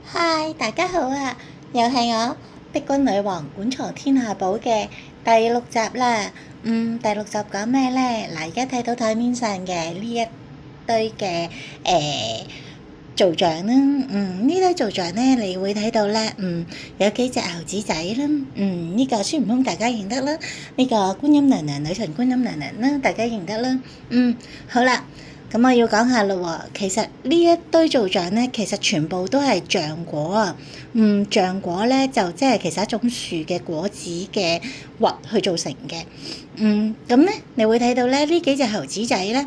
嗨，大家好啊！又係我碧君女王館藏天下寶嘅第六集啦。第六集講咩呢？嗱，而家睇到台面上嘅呢一堆嘅造像啦。呢堆造像呢，你會睇到咧，有幾隻猴子仔啦。呢個孫悟空大家認得啦，呢個觀音娘娘、女神觀音娘娘啦，大家認得啦。好啦。咁我要講下嘞喎，其實呢一堆造像咧，其實全部都係橡果啊。橡果咧就即係其實一種樹嘅果子嘅核去做成嘅。咁咧你會睇到咧呢幾隻猴子仔咧，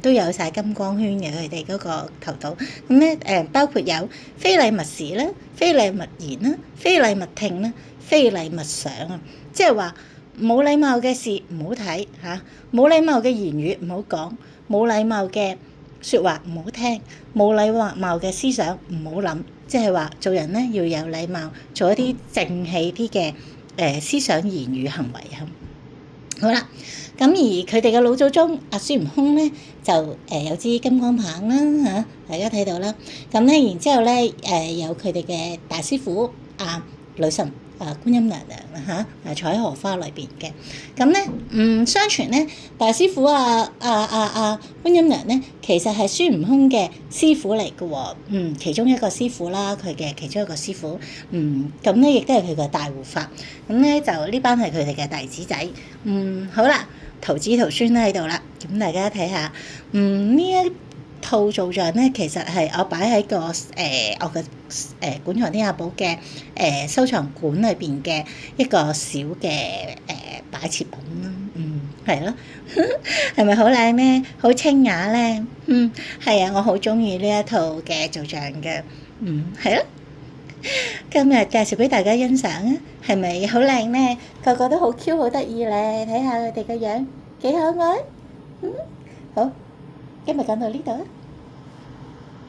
都有晒金光圈嘅佢哋嗰個頭度。咁咧包括有非禮勿視啦、非禮勿言啦、非禮勿聽啦、非禮勿想啊，即係話冇禮貌嘅事唔好睇嚇，冇禮貌嘅言語唔好講。冇禮貌嘅説話唔好聽，冇禮貌嘅思想唔好諗，即係話做人咧要有禮貌，做一啲正氣啲嘅思想、言語、行為啊。好啦，咁而佢哋嘅老祖宗阿孫悟空咧就有支金剛棒啦嚇，大家睇到啦。咁咧然之後咧有佢哋嘅大師傅女神。觀音娘娘嚇，坐喺荷花裏邊嘅。咁咧，相傳咧，大師傅觀音娘咧，其實係孫悟空嘅師傅嚟嘅喎。其中一個師傅啦，佢嘅其中一個師傅。咁咧亦都係佢嘅大護法。咁咧就呢班係佢哋嘅弟子仔。好啦，徒子徒孫喺度啦。咁大家睇下，呢一套造像咧，其實係我擺喺個我嘅館藏天下寶嘅收藏館裏邊嘅一個小嘅擺設品啦。係咯，係咪好靚咧？好清雅咧？係啊，我好中意呢一套嘅造像嘅。係咯，今日介紹俾大家欣賞啊，係咪好靚咧？個個都好 Q 好得意咧，睇下佢哋嘅樣幾可愛。好，今日講到呢度啊。